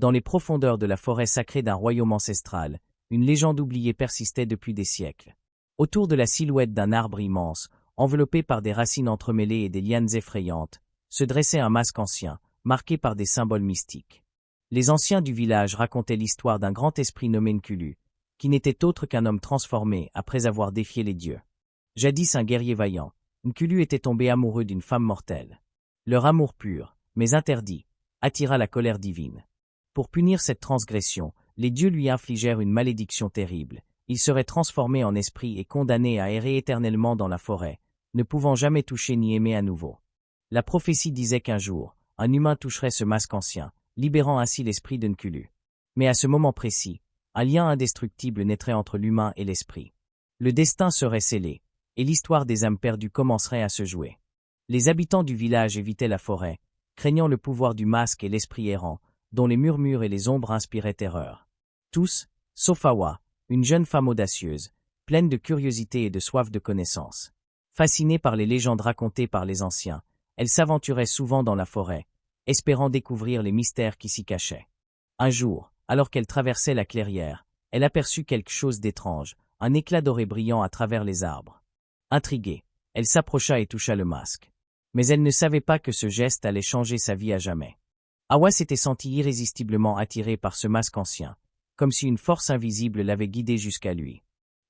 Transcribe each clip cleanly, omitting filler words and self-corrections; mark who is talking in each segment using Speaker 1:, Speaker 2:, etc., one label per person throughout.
Speaker 1: Dans les profondeurs de la forêt sacrée d'un royaume ancestral, une légende oubliée persistait depuis des siècles. Autour de la silhouette d'un arbre immense, enveloppé par des racines entremêlées et des lianes effrayantes, se dressait un masque ancien, marqué par des symboles mystiques. Les anciens du village racontaient l'histoire d'un grand esprit nommé Nkulu, qui n'était autre qu'un homme transformé après avoir défié les dieux. Jadis un guerrier vaillant, Nkulu était tombé amoureux d'une femme mortelle. Leur amour pur, mais interdit, attira la colère divine. Pour punir cette transgression, les dieux lui infligèrent une malédiction terrible. Il serait transformé en esprit et condamné à errer éternellement dans la forêt, ne pouvant jamais toucher ni aimer à nouveau. La prophétie disait qu'un jour, un humain toucherait ce masque ancien, libérant ainsi l'esprit de Nkulu. Mais à ce moment précis, un lien indestructible naîtrait entre l'humain et l'esprit. Le destin serait scellé, et l'histoire des âmes perdues commencerait à se jouer. Les habitants du village évitaient la forêt, craignant le pouvoir du masque et l'esprit errant, dont les murmures et les ombres inspiraient terreur. Tous, sauf Awa, une jeune femme audacieuse, pleine de curiosité et de soif de connaissance. Fascinée par les légendes racontées par les anciens, elle s'aventurait souvent dans la forêt, espérant découvrir les mystères qui s'y cachaient. Un jour, alors qu'elle traversait la clairière, elle aperçut quelque chose d'étrange, un éclat doré brillant à travers les arbres. Intriguée, elle s'approcha et toucha le masque. Mais elle ne savait pas que ce geste allait changer sa vie à jamais. Awa s'était sentie irrésistiblement attirée par ce masque ancien, comme si une force invisible l'avait guidée jusqu'à lui.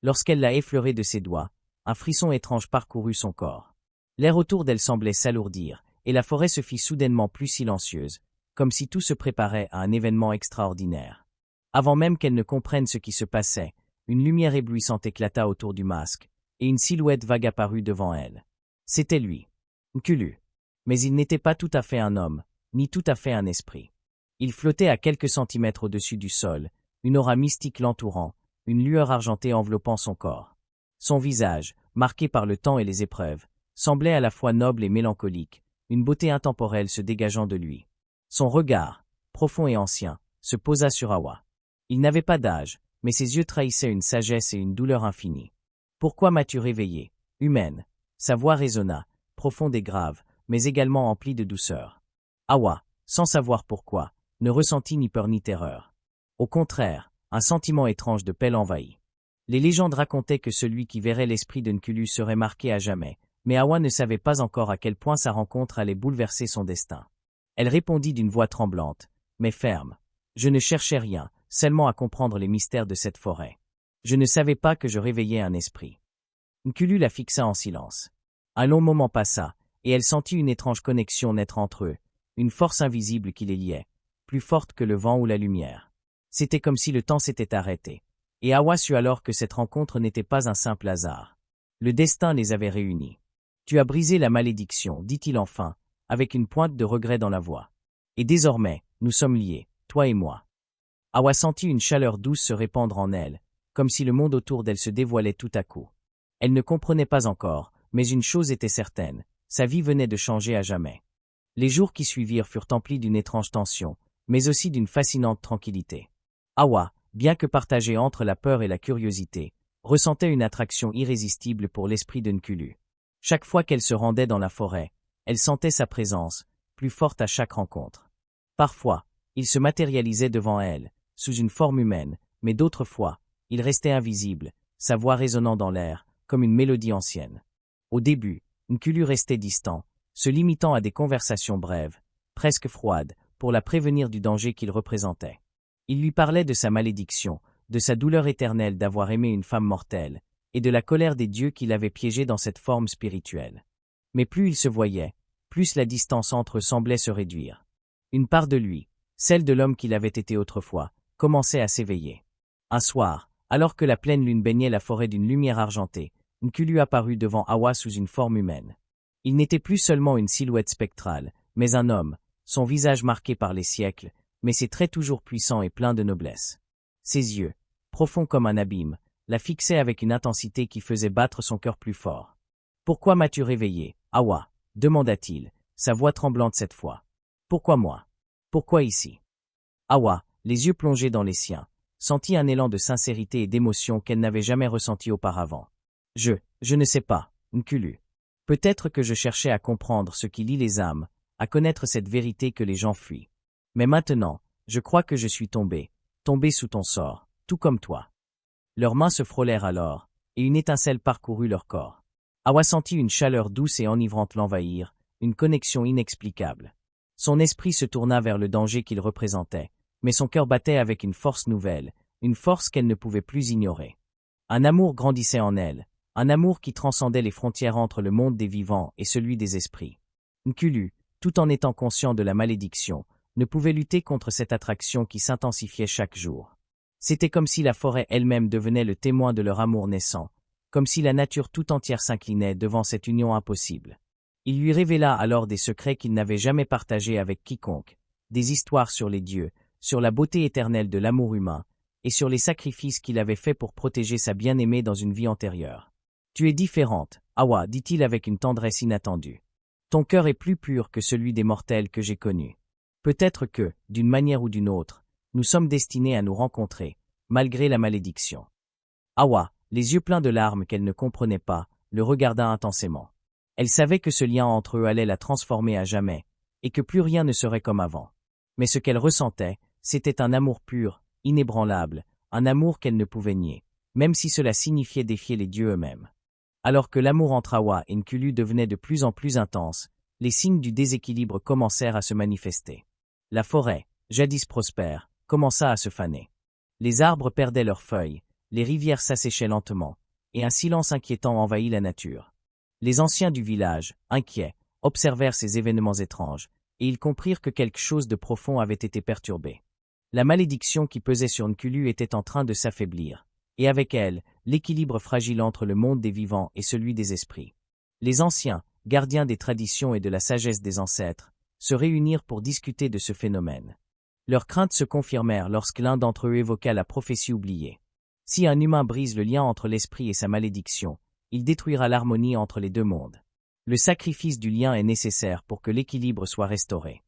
Speaker 1: Lorsqu'elle l'a effleuré de ses doigts, un frisson étrange parcourut son corps. L'air autour d'elle semblait s'alourdir, et la forêt se fit soudainement plus silencieuse, comme si tout se préparait à un événement extraordinaire. Avant même qu'elle ne comprenne ce qui se passait, une lumière éblouissante éclata autour du masque, et une silhouette vague apparut devant elle. C'était lui, Nkulu. Mais il n'était pas tout à fait un homme, ni tout à fait un esprit. Il flottait à quelques centimètres au-dessus du sol, une aura mystique l'entourant, une lueur argentée enveloppant son corps. Son visage, marqué par le temps et les épreuves, semblait à la fois noble et mélancolique, une beauté intemporelle se dégageant de lui. Son regard, profond et ancien, se posa sur Awa. Il n'avait pas d'âge, mais ses yeux trahissaient une sagesse et une douleur infinie. « Pourquoi m'as-tu réveillée, humaine ?» Sa voix résonna, profonde et grave, mais également emplie de douceur. Awa, sans savoir pourquoi, ne ressentit ni peur ni terreur. Au contraire, un sentiment étrange de paix l'envahit. Les légendes racontaient que celui qui verrait l'esprit de Nkulu serait marqué à jamais, mais Awa ne savait pas encore à quel point sa rencontre allait bouleverser son destin. Elle répondit d'une voix tremblante, mais ferme. « Je ne cherchais rien, seulement à comprendre les mystères de cette forêt. Je ne savais pas que je réveillais un esprit. » Nkulu la fixa en silence. Un long moment passa, et elle sentit une étrange connexion naître entre eux, une force invisible qui les liait, plus forte que le vent ou la lumière. C'était comme si le temps s'était arrêté. Et Awa sut alors que cette rencontre n'était pas un simple hasard. Le destin les avait réunis. « Tu as brisé la malédiction, dit-il enfin, avec une pointe de regret dans la voix. Et désormais, nous sommes liés, toi et moi. » Awa sentit une chaleur douce se répandre en elle, comme si le monde autour d'elle se dévoilait tout à coup. Elle ne comprenait pas encore, mais une chose était certaine, sa vie venait de changer à jamais. Les jours qui suivirent furent emplis d'une étrange tension, mais aussi d'une fascinante tranquillité. Awa, bien que partagée entre la peur et la curiosité, ressentait une attraction irrésistible pour l'esprit de Nkulu. Chaque fois qu'elle se rendait dans la forêt, elle sentait sa présence, plus forte à chaque rencontre. Parfois, il se matérialisait devant elle, sous une forme humaine, mais d'autres fois, il restait invisible, sa voix résonnant dans l'air, comme une mélodie ancienne. Au début, Nkulu restait distant, se limitant à des conversations brèves, presque froides, pour la prévenir du danger qu'il représentait. Il lui parlait de sa malédiction, de sa douleur éternelle d'avoir aimé une femme mortelle, et de la colère des dieux qui l'avaient piégé dans cette forme spirituelle. Mais plus ils se voyaient, plus la distance entre eux semblait se réduire. Une part de lui, celle de l'homme qu'il avait été autrefois, commençait à s'éveiller. Un soir, alors que la pleine lune baignait la forêt d'une lumière argentée, Nkulu apparut devant Awa sous une forme humaine. Il n'était plus seulement une silhouette spectrale, mais un homme, son visage marqué par les siècles, mais ses traits toujours puissants et pleins de noblesse. Ses yeux, profonds comme un abîme, la fixaient avec une intensité qui faisait battre son cœur plus fort. « Pourquoi m'as-tu réveillé, Awa ?» demanda-t-il, sa voix tremblante cette fois. « Pourquoi moi? Pourquoi ici ?» Awa, les yeux plongés dans les siens, sentit un élan de sincérité et d'émotion qu'elle n'avait jamais ressenti auparavant. « Je ne sais pas, Nkulu. Peut-être que je cherchais à comprendre ce qui lie les âmes, à connaître cette vérité que les gens fuient. Mais maintenant, Je crois que je suis tombé sous ton sort, tout comme toi. Leurs mains se frôlèrent alors, et une étincelle parcourut leur corps. Hawa sentit une chaleur douce et enivrante l'envahir, une connexion inexplicable. Son esprit se tourna vers le danger qu'il représentait, mais son cœur battait avec une force nouvelle, une force qu'elle ne pouvait plus ignorer. Un amour grandissait en elle, un amour qui transcendait les frontières entre le monde des vivants et celui des esprits. Nkulu, tout en étant conscient de la malédiction, ne pouvait lutter contre cette attraction qui s'intensifiait chaque jour. C'était comme si la forêt elle-même devenait le témoin de leur amour naissant, comme si la nature tout entière s'inclinait devant cette union impossible. Il lui révéla alors des secrets qu'il n'avait jamais partagés avec quiconque, des histoires sur les dieux, sur la beauté éternelle de l'amour humain, et sur les sacrifices qu'il avait faits pour protéger sa bien-aimée dans une vie antérieure. « Tu es différente, Hawa, dit-il avec une tendresse inattendue. Ton cœur est plus pur que celui des mortels que j'ai connus. Peut-être que, d'une manière ou d'une autre, nous sommes destinés à nous rencontrer, malgré la malédiction. » Hawa, les yeux pleins de larmes qu'elle ne comprenait pas, le regarda intensément. Elle savait que ce lien entre eux allait la transformer à jamais, et que plus rien ne serait comme avant. Mais ce qu'elle ressentait, c'était un amour pur, inébranlable, un amour qu'elle ne pouvait nier, même si cela signifiait défier les dieux eux-mêmes. Alors que l'amour entre Hawa et Nkulu devenait de plus en plus intense, les signes du déséquilibre commencèrent à se manifester. La forêt, jadis prospère, commença à se faner. Les arbres perdaient leurs feuilles, les rivières s'asséchaient lentement, et un silence inquiétant envahit la nature. Les anciens du village, inquiets, observèrent ces événements étranges, et ils comprirent que quelque chose de profond avait été perturbé. La malédiction qui pesait sur Nkulu était en train de s'affaiblir, et avec elle, l'équilibre fragile entre le monde des vivants et celui des esprits. Les anciens, gardiens des traditions et de la sagesse des ancêtres, se réunirent pour discuter de ce phénomène. Leurs craintes se confirmèrent lorsque l'un d'entre eux évoqua la prophétie oubliée. Si un humain brise le lien entre l'esprit et sa malédiction, il détruira l'harmonie entre les deux mondes. Le sacrifice du lien est nécessaire pour que l'équilibre soit restauré.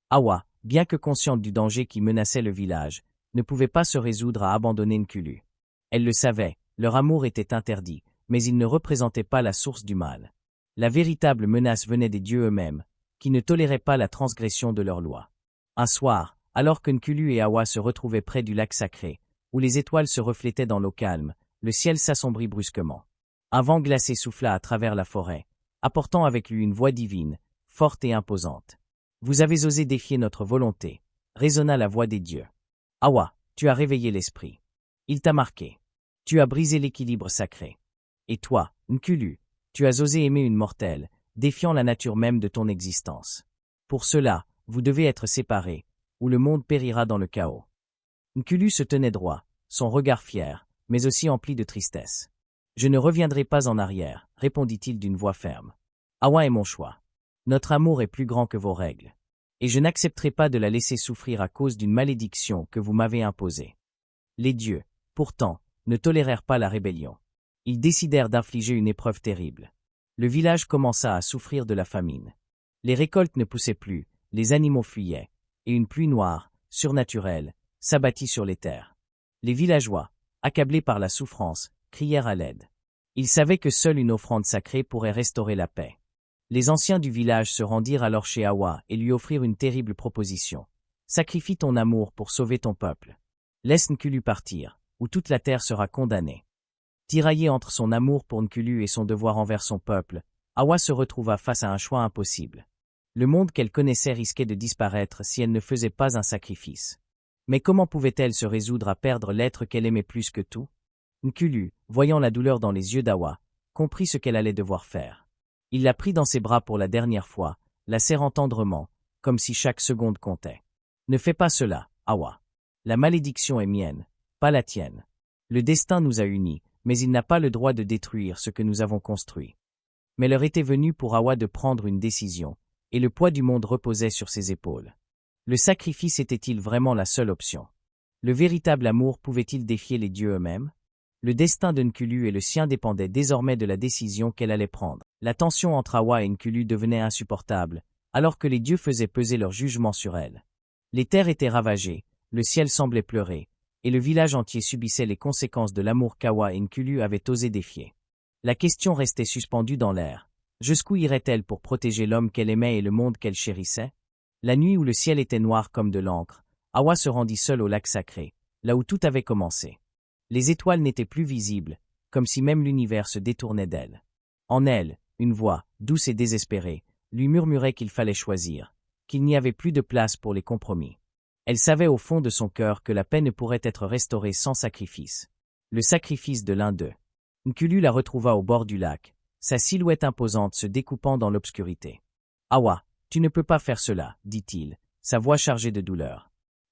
Speaker 1: Hawa, bien que consciente du danger qui menaçait le village, ne pouvait pas se résoudre à abandonner Nkulu. Elle le savait, leur amour était interdit, mais il ne représentait pas la source du mal. La véritable menace venait des dieux eux-mêmes, qui ne toléraient pas la transgression de leurs lois. Un soir, alors que Nkulu et Hawa se retrouvaient près du lac sacré, où les étoiles se reflétaient dans l'eau calme, le ciel s'assombrit brusquement. Un vent glacé souffla à travers la forêt, apportant avec lui une voix divine, forte et imposante. « Vous avez osé défier notre volonté », résonna la voix des dieux. « Hawa, tu as réveillé l'esprit. Il t'a marqué. Tu as brisé l'équilibre sacré. Et toi, Nkulu, tu as osé aimer une mortelle, défiant la nature même de ton existence. Pour cela, vous devez être séparés, ou le monde périra dans le chaos. » Nkulu se tenait droit, son regard fier, mais aussi empli de tristesse. « Je ne reviendrai pas en arrière, » répondit-il d'une voix ferme. « Hawa est mon choix. Notre amour est plus grand que vos règles. Et je n'accepterai pas de la laisser souffrir à cause d'une malédiction que vous m'avez imposée. » Les dieux, pourtant, ne tolérèrent pas la rébellion. Ils décidèrent d'infliger une épreuve terrible. Le village commença à souffrir de la famine. Les récoltes ne poussaient plus, les animaux fuyaient, et une pluie noire, surnaturelle, s'abattit sur les terres. Les villageois, accablés par la souffrance, crièrent à l'aide. Ils savaient que seule une offrande sacrée pourrait restaurer la paix. Les anciens du village se rendirent alors chez Hawa et lui offrirent une terrible proposition. « Sacrifie ton amour pour sauver ton peuple. Laisse Nkulu partir, ou toute la terre sera condamnée. » Tiraillée entre son amour pour Nkulu et son devoir envers son peuple, Hawa se retrouva face à un choix impossible. Le monde qu'elle connaissait risquait de disparaître si elle ne faisait pas un sacrifice. Mais comment pouvait-elle se résoudre à perdre l'être qu'elle aimait plus que tout? Nkulu, voyant la douleur dans les yeux d'Hawa, comprit ce qu'elle allait devoir faire. Il la prit dans ses bras pour la dernière fois, la serrant tendrement, comme si chaque seconde comptait. « Ne fais pas cela, Hawa. La malédiction est mienne, pas la tienne. Le destin nous a unis, mais il n'a pas le droit de détruire ce que nous avons construit. » Mais l'heure était venue pour Hawa de prendre une décision, et le poids du monde reposait sur ses épaules. Le sacrifice était-il vraiment la seule option? Le véritable amour pouvait-il défier les dieux eux-mêmes? Le destin de Nkulu et le sien dépendaient désormais de la décision qu'elle allait prendre. La tension entre Hawa et Nkulu devenait insupportable, alors que les dieux faisaient peser leur jugement sur elle. Les terres étaient ravagées, le ciel semblait pleurer, et le village entier subissait les conséquences de l'amour qu'Hawa et Nkulu avaient osé défier. La question restait suspendue dans l'air. Jusqu'où irait-elle pour protéger l'homme qu'elle aimait et le monde qu'elle chérissait? La nuit où le ciel était noir comme de l'encre, Hawa se rendit seule au lac sacré, là où tout avait commencé. Les étoiles n'étaient plus visibles, comme si même l'univers se détournait d'elle. En elle, une voix, douce et désespérée, lui murmurait qu'il fallait choisir, qu'il n'y avait plus de place pour les compromis. Elle savait au fond de son cœur que la paix ne pourrait être restaurée sans sacrifice. Le sacrifice de l'un d'eux. Nkulu la retrouva au bord du lac, sa silhouette imposante se découpant dans l'obscurité. « Hawa, tu ne peux pas faire cela, dit-il, sa voix chargée de douleur.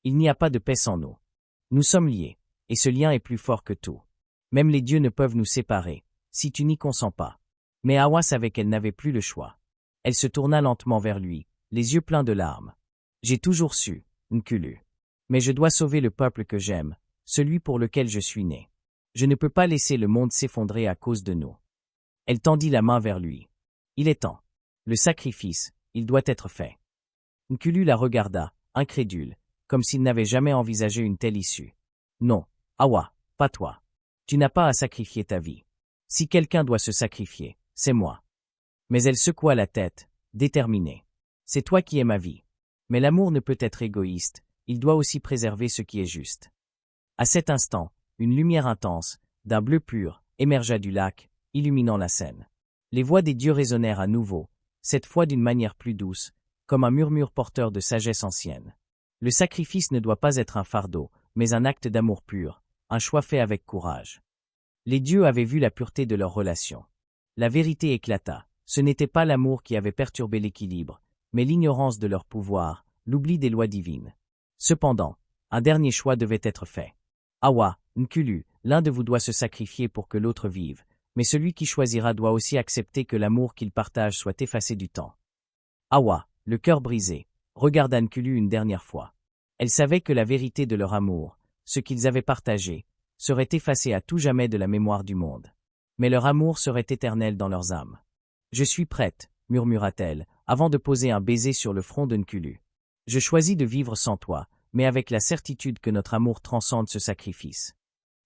Speaker 1: Il n'y a pas de paix sans nous. Nous sommes liés, et ce lien est plus fort que tout. Même les dieux ne peuvent nous séparer, si tu n'y consens pas. » Mais Hawa savait qu'elle n'avait plus le choix. Elle se tourna lentement vers lui, les yeux pleins de larmes. « J'ai toujours su, Nkulu. Mais je dois sauver le peuple que j'aime, celui pour lequel je suis né. Je ne peux pas laisser le monde s'effondrer à cause de nous. » Elle tendit la main vers lui. « Il est temps. Le sacrifice, il doit être fait. » Nkulu la regarda, incrédule, comme s'il n'avait jamais envisagé une telle issue. « Non, Hawa, pas toi. Tu n'as pas à sacrifier ta vie. Si quelqu'un doit se sacrifier, c'est moi. » Mais elle secoua la tête, déterminée. « C'est toi qui es ma vie. Mais l'amour ne peut être égoïste, il doit aussi préserver ce qui est juste. » À cet instant, une lumière intense, d'un bleu pur, émergea du lac, illuminant la scène. Les voix des dieux résonnèrent à nouveau, cette fois d'une manière plus douce, comme un murmure porteur de sagesse ancienne. Le sacrifice ne doit pas être un fardeau, mais un acte d'amour pur, un choix fait avec courage. Les dieux avaient vu la pureté de leur relation. La vérité éclata, ce n'était pas l'amour qui avait perturbé l'équilibre, mais l'ignorance de leur pouvoir, l'oubli des lois divines. Cependant, un dernier choix devait être fait. Hawa, Nkulu, l'un de vous doit se sacrifier pour que l'autre vive, mais celui qui choisira doit aussi accepter que l'amour qu'il partage soit effacé du temps. Hawa, le cœur brisé, regarda Nkulu une dernière fois. Elle savait que la vérité de leur amour, ce qu'ils avaient partagé, serait effacé à tout jamais de la mémoire du monde. Mais leur amour serait éternel dans leurs âmes. « Je suis prête, murmura-t-elle, avant de poser un baiser sur le front de Nkulu. Je choisis de vivre sans toi, mais avec la certitude que notre amour transcende ce sacrifice. »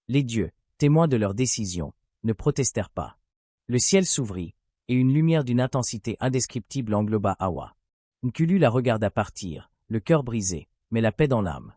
Speaker 1: Les dieux, témoins de leur décision, ne protestèrent pas. Le ciel s'ouvrit, et une lumière d'une intensité indescriptible engloba Hawa. Nkulu la regarda partir, le cœur brisé, mais la paix dans l'âme.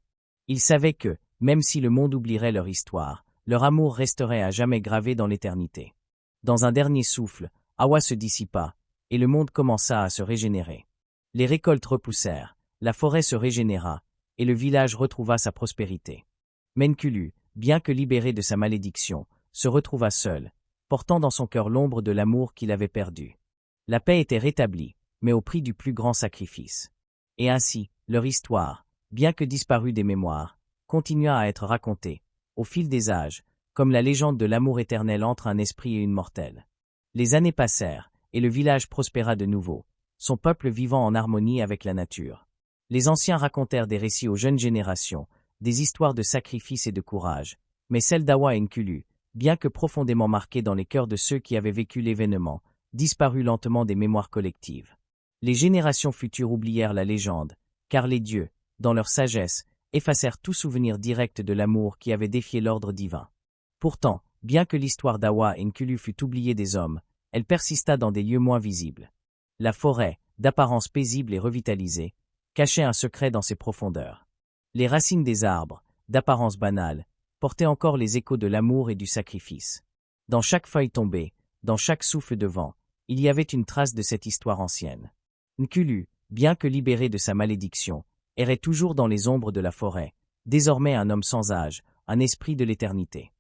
Speaker 1: Il savait que, même si le monde oublierait leur histoire, leur amour resterait à jamais gravé dans l'éternité. Dans un dernier souffle, Hawa se dissipa, et le monde commença à se régénérer. Les récoltes repoussèrent, la forêt se régénéra, et le village retrouva sa prospérité. Mais Nkulu, bien que libéré de sa malédiction, se retrouva seul, portant dans son cœur l'ombre de l'amour qu'il avait perdu. La paix était rétablie, mais au prix du plus grand sacrifice. Et ainsi, leur histoire, bien que disparue des mémoires, continua à être racontée, au fil des âges, comme la légende de l'amour éternel entre un esprit et une mortelle. Les années passèrent, et le village prospéra de nouveau, son peuple vivant en harmonie avec la nature. Les anciens racontèrent des récits aux jeunes générations, des histoires de sacrifice et de courage, mais celle d'Hawa et Nkulu, bien que profondément marquée dans les cœurs de ceux qui avaient vécu l'événement, disparut lentement des mémoires collectives. Les générations futures oublièrent la légende, car les dieux, dans leur sagesse, effacèrent tout souvenir direct de l'amour qui avait défié l'ordre divin. Pourtant, bien que l'histoire d'Hawa et Nkulu fût oubliée des hommes, elle persista dans des lieux moins visibles. La forêt, d'apparence paisible et revitalisée, cachait un secret dans ses profondeurs. Les racines des arbres, d'apparence banale, portaient encore les échos de l'amour et du sacrifice. Dans chaque feuille tombée, dans chaque souffle de vent, il y avait une trace de cette histoire ancienne. Nkulu, bien que libéré de sa malédiction, errait toujours dans les ombres de la forêt, désormais un homme sans âge, un esprit de l'éternité.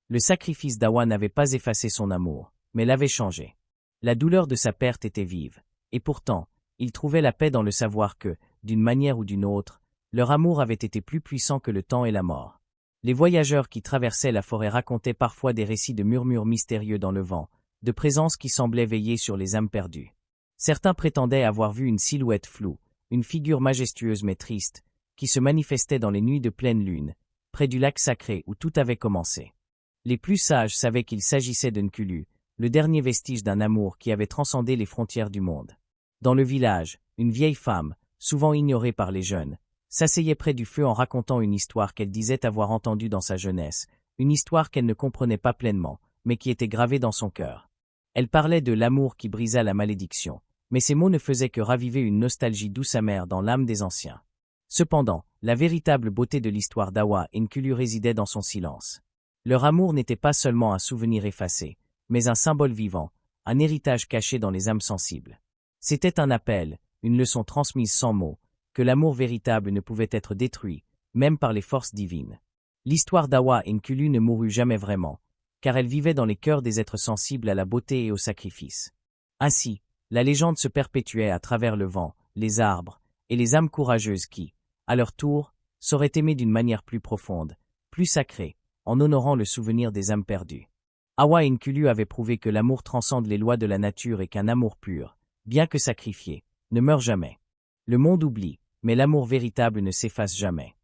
Speaker 1: Le sacrifice d'Hawa n'avait pas effacé son amour, mais l'avait changé. La douleur de sa perte était vive, et pourtant, il trouvait la paix dans le savoir que, d'une manière ou d'une autre, leur amour avait été plus puissant que le temps et la mort. Les voyageurs qui traversaient la forêt racontaient parfois des récits de murmures mystérieux dans le vent, de présences qui semblaient veiller sur les âmes perdues. Certains prétendaient avoir vu une silhouette floue, une figure majestueuse mais triste, qui se manifestait dans les nuits de pleine lune, près du lac sacré où tout avait commencé. Les plus sages savaient qu'il s'agissait de Nkulu, le dernier vestige d'un amour qui avait transcendé les frontières du monde. Dans le village, une vieille femme, souvent ignorée par les jeunes, s'asseyait près du feu en racontant une histoire qu'elle disait avoir entendue dans sa jeunesse, une histoire qu'elle ne comprenait pas pleinement, mais qui était gravée dans son cœur. Elle parlait de l'amour qui brisa la malédiction, mais ces mots ne faisaient que raviver une nostalgie douce amère dans l'âme des anciens. Cependant, la véritable beauté de l'histoire d'Awa et Nkulu résidait dans son silence. Leur amour n'était pas seulement un souvenir effacé, mais un symbole vivant, un héritage caché dans les âmes sensibles. C'était un appel, une leçon transmise sans mots, que l'amour véritable ne pouvait être détruit, même par les forces divines. L'histoire d'Awa et Nkulu ne mourut jamais vraiment, car elle vivait dans les cœurs des êtres sensibles à la beauté et au sacrifice. Ainsi, la légende se perpétuait à travers le vent, les arbres, et les âmes courageuses qui, à leur tour, sauraient aimer d'une manière plus profonde, plus sacrée, en honorant le souvenir des âmes perdues. Awa et Nkulu avaient prouvé que l'amour transcende les lois de la nature et qu'un amour pur, bien que sacrifié, ne meurt jamais. Le monde oublie, mais l'amour véritable ne s'efface jamais.